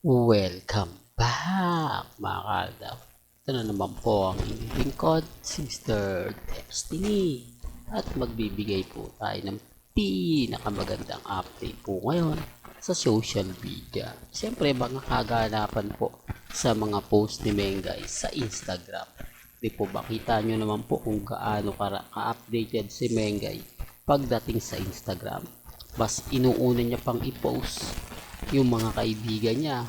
Welcome back mga kaldaw. Ito na naman po ang inyong lingkod, si Mr. Destiny. At magbibigay po tayo ng pinakamagandang update po ngayon sa social media. Siyempre mga kaganapan po sa mga post ni Mengay sa Instagram. Di po ba kita nyo naman po kung gaano ka-updated si Mengay pagdating sa Instagram. Mas inuuna niya pang i-post yung mga kaibigan niya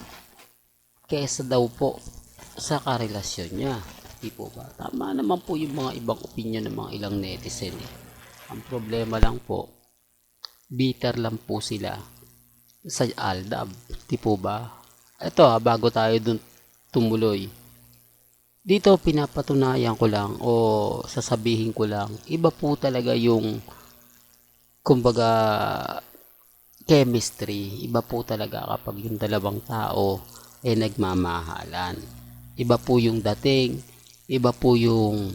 kesa daw po sa karelasyon niya. Di po ba? Tama naman po yung mga ibang opinion ng mga ilang netizen eh. Ang problema lang po, bitter lang po sila sa Aldab. Di po ba? Ito bago tayo dun tumuloy. Dito pinapatunayan ko lang o sasabihin ko lang, iba po talaga yung kumbaga chemistry. Iba po talaga kapag yung dalawang tao nagmamahalan. Iba po yung dating, iba po yung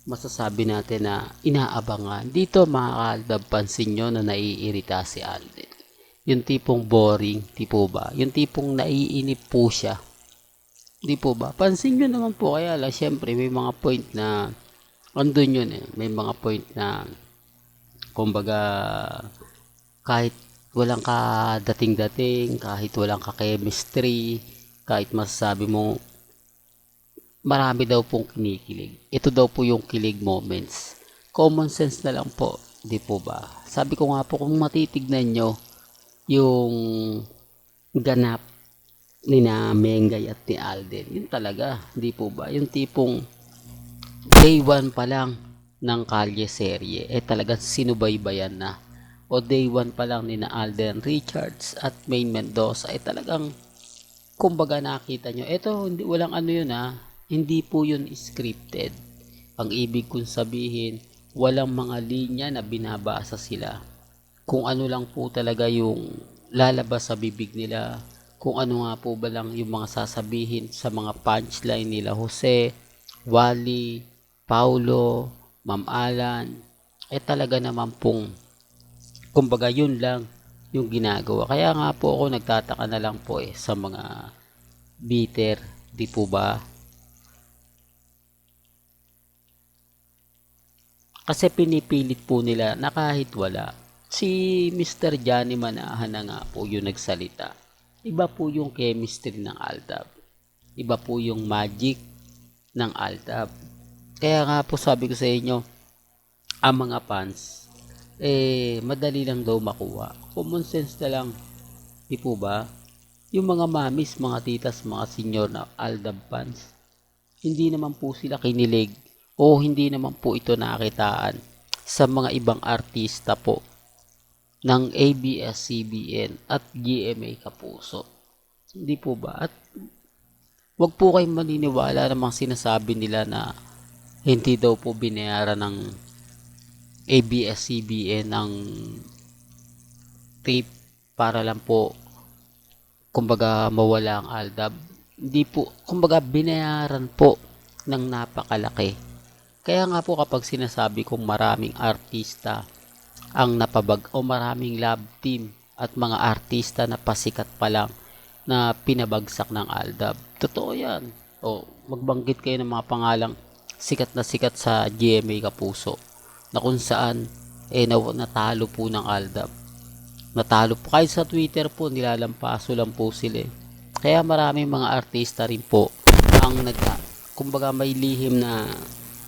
masasabi natin na inaabangan. Dito mga kaaldab, pansin nyo na naiirita si Alden. Yung tipong boring, di po ba? Yung tipong naiinip po siya. Di po ba? Pansin nyo naman po, kaya lang syempre may mga point na andun yun eh. May mga point na kumbaga kahit walang kadating-dating, kahit walang ka-chemistry, kahit masasabi mo marami daw pong kinikilig. Ito daw po yung kilig moments. Common sense na lang po, di po ba? Sabi ko nga po kung matitignan nyo yung ganap ni na Mengay at ni Alden, yun talaga, di po ba? Yung tipong day 1 pa lang ng Kalye serye, talagang sinubaybayan na. O day 1 pa lang ni na Alden Richards at Maine Mendoza, talagang kumbaga nakita nyo, hindi, walang ano yun hindi po yun scripted. Ang ibig kong sabihin, walang mga linya na binabasa sila. Kung ano lang po talaga yung lalabas sa bibig nila, kung ano nga po ba lang yung mga sasabihin sa mga punchline nila Jose, Wally, Paulo, Ma'am Alan, talaga naman pong kumbaga yun lang yung ginagawa. Kaya nga po ako nagtataka na lang po sa mga bitter, di po ba? Kasi pinipilit po nila na kahit wala. Si Mr. Johnny Manahan na nga po yung nagsalita. Iba po yung chemistry ng Aldab. Iba po yung magic ng Aldab. Kaya nga po sabi ko sa inyo, ang mga fans, madali lang daw makuha. Common sense na lang, di po ba? Yung mga mamis, mga titas, mga senior na Aldab fans, hindi naman po sila kinilig o hindi naman po ito nakitaan sa mga ibang artista po ng ABS-CBN at GMA Kapuso. Hindi po ba? At wag po kayong maniniwala ng mga sinasabi nila na hindi daw po binayaran ng ABS-CBN ng tape para lang po kumbaga mawala ang Aldab. Hindi po, kumbaga binayaran po ng napakalaki. Kaya nga po kapag sinasabi kong maraming artista ang napabag o maraming love team at mga artista na pasikat pa lang na pinabagsak ng Aldab. Totoo yan. O magbanggit kayo ng mga pangalang sikat na sikat sa GMA Kapuso na kung saan natalo po ng Aldab. Natalo po kahit sa Twitter po nilalampaso lang po sila. Kaya maraming mga artista rin po ang kumbaga may lihim na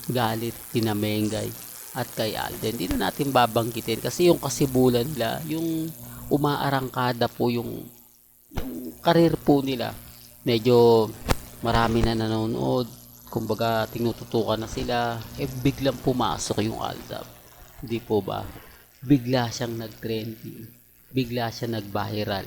galit kina Mengay at kay Alden. Hindi na natin babanggitin kasi yung kasibulan nila, yung umaarangkada po yung karir po nila. Medyo marami na nanonood, kumbaga tinututukan na sila, biglang pumasok yung Aldab. Hindi po ba? Bigla siyang nag-trending, bigla siyang nag-viral,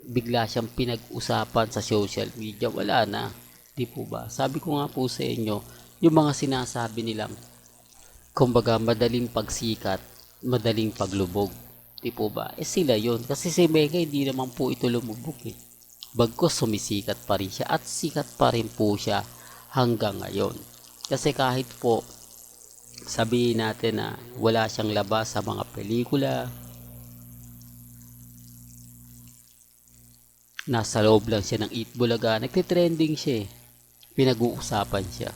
bigla siyang pinag-usapan sa social media. Wala na. Di po ba? Sabi ko nga po sa inyo, yung mga sinasabi nilang kumbaga madaling pagsikat, madaling paglubog. Di po ba? Sila yon. Kasi si Mega hindi naman po ito lumubog Bagkus sumisikat pa rin siya at sikat pa rin po siya hanggang ngayon. Kasi kahit po sabihin natin na wala siyang labas sa mga pelikula, Nasa loob lang siya ng Eat Bulaga. Nagtitrending siya eh. Pinag-uusapan siya.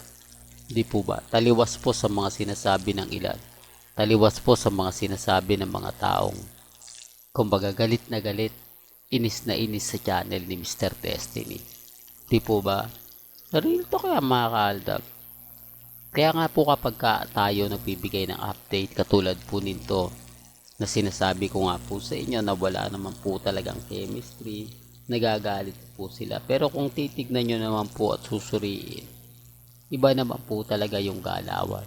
Di po ba? Taliwas po sa mga sinasabi ng ilan. Taliwas po sa mga sinasabi ng mga taong kumbaga galit na galit, inis na inis sa channel ni Mr. Destiny. Di po ba? Real to kaya mga kaaldab. Kaya nga po kapag tayo nagbibigay ng update katulad po nito na sinasabi ko nga po sa inyo na wala naman po talagang chemistry, nagagalit po sila. Pero kung titignan nyo naman po at susuriin, iba naman po talaga yung galawan.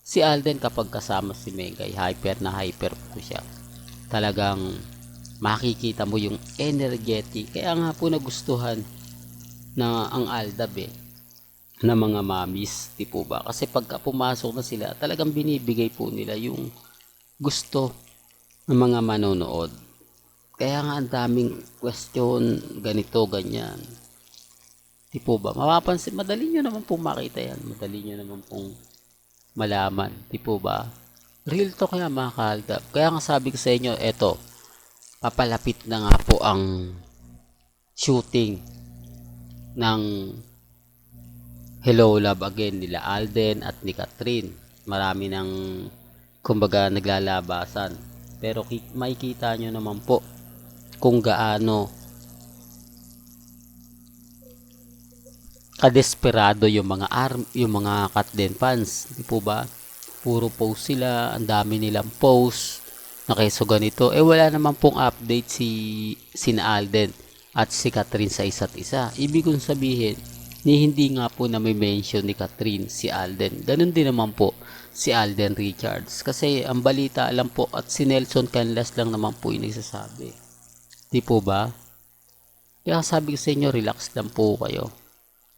Si Alden kapag kasama si Mengay, hyper na hyper po siya. Talagang makikita mo yung energetic. Kaya nga po nagustuhan na ang Aldab na mga mamis, di po ba? Kasi pagka pumasok na sila, talagang binibigay po nila yung gusto ng mga manonood. Kaya nga ang daming question, ganito, ganyan. Di po ba? Mapapansin, madali nyo naman pong makita yan. Madali nyo naman pong malaman. Di po ba? Real to kaya mga kaaldab. Kaya nga sabi ko sa inyo, eto, papalapit na nga po ang shooting ng Hello Love Again nila Alden at ni Catherine. Marami ng kumbaga naglalabasan. Pero makikita nyo naman po kung gaano kadesperado yung mga yung mga Katden fans, di po ba? Puro post sila, ang dami nilang post na keso ganito. Wala naman pong update sina Alden at si Catherine sa isa't isa. Ibig kong sabihin, hindi nga po na may mention ni Catherine si Alden. Ganun din naman po si Alden Richards. Kasi ang balita alam po at si Nelson Canlas lang naman po yung nagsasabi. Di po ba? Kaya sabi ko sa inyo, relax lang po kayo.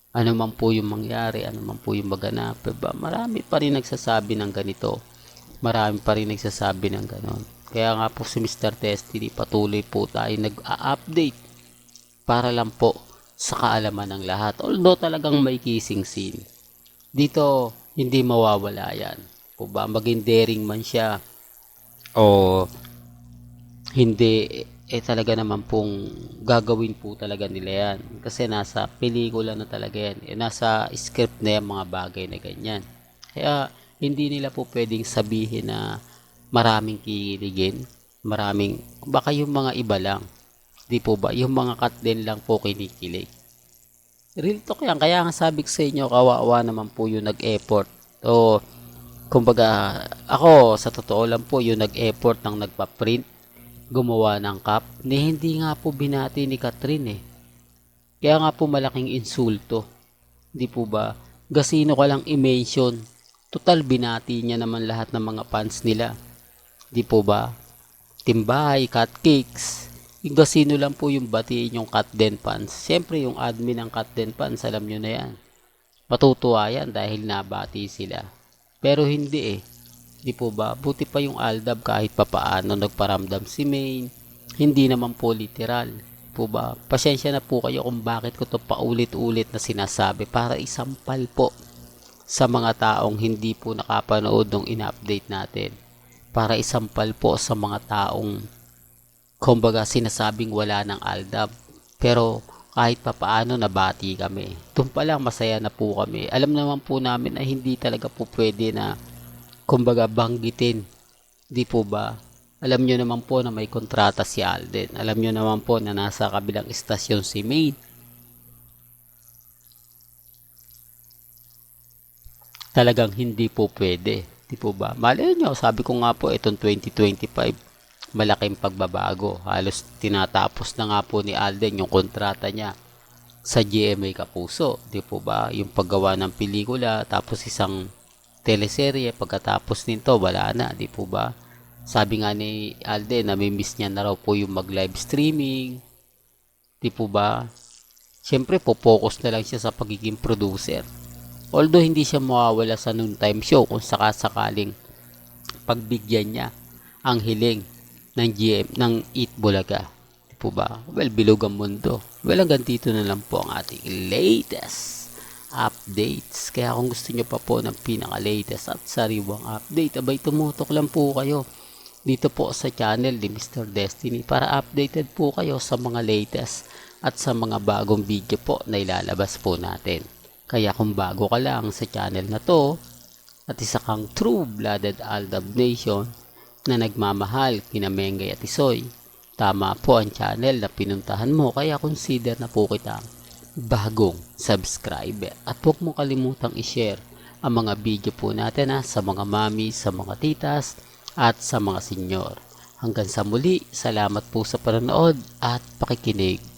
Ano man po yung mangyari, ano man po yung maganap, diba? Marami pa rin nagsasabi ng ganito. Marami pa rin nagsasabi ng ganon. Kaya nga po si Mr. Destiny, patuloy po tayo nag-update para lang po sa kaalaman ng lahat. Although talagang may kissing scene. Dito, hindi mawawala yan. Po ba? Maging daring man siya o hindi, talaga naman pong gagawin po talaga nila yan. Kasi nasa pelikula na talaga yan. Nasa script na yan mga bagay na ganyan. Kaya hindi nila po pwedeng sabihin na maraming kikiligin. Maraming, baka yung mga iba lang. Di po ba? Yung mga Katden lang po kinikilig. Real talk yan. Kaya nga sabi ko sa inyo, kawawa naman po yung nag-effort. O, kumbaga, ako sa totoo lang po, yung nag-effort ng nagpa-print gumawa ng cup ni hindi nga po binati ni Catherine Kaya nga po malaking insulto. Di po ba? Gasino ka lang i-mention. Total binati niya naman lahat ng mga fans nila. Di po ba? Timbay, cupcakes. Yung gasino lang po yung batiin yung Katden fans. Siyempre yung admin ng Katden fans, alam nyo na yan. Matutuwa yan dahil nabati sila. Pero hindi Di po ba? Buti pa yung Aldab kahit papaano nagparamdam si Maine. Hindi naman po literal. Po ba? Pasensya na po kayo kung bakit ko to paulit-ulit na sinasabi para isampal po sa mga taong hindi po nakapanood nung in-update natin. Para isampal po sa mga taong kumbaga sinasabing wala ng Aldab. Pero kahit papaano nabati kami. Doon pa lang masaya na po kami. Alam naman po namin na hindi talaga po pwede na kumbaga banggitin. Di po ba? Alam nyo naman po na may kontrata si Alden. Alam nyo naman po na nasa kabilang istasyon si Maine. Talagang hindi po pwede. Di po ba? Malay nyo, sabi ko nga po, itong 2025, malaking pagbabago. Halos tinatapos na nga po ni Alden yung kontrata niya sa GMA Kapuso. Di po ba? Yung paggawa ng pelikula, tapos isang teleserye, pagkatapos nito wala na, di po ba? Sabi nga ni Alden, nami-miss niya na raw po yung mag-live streaming, di po ba? Siyempre po focus na lang siya sa pagiging producer. Although hindi siya mawawala sa noontime show kung sakasakaling pagbigyan niya ang hiling ng ng Eat Bulaga, di po ba? Well, bilog ang mundo. Well, hanggang dito na lang po ang ating latest updates. Kaya kung gusto nyo pa po ng pinaka-latest at sariwang update, abay tumutok lang po kayo dito po sa channel ni Mr. Destiny para updated po kayo sa mga latest at sa mga bagong video po na ilalabas po natin. Kaya kung bago ka lang sa channel na to at isa kang true-blooded Aldab Nation na nagmamahal kina Mengay at Isoy, tama po ang channel na pinuntahan mo, kaya consider na po kitang bagong subscriber. At huwag mo kalimutang i-share ang mga video po natin sa mga mami, sa mga titas, at sa mga senyor. Hanggang sa muli, salamat po sa panonood at pakikinig.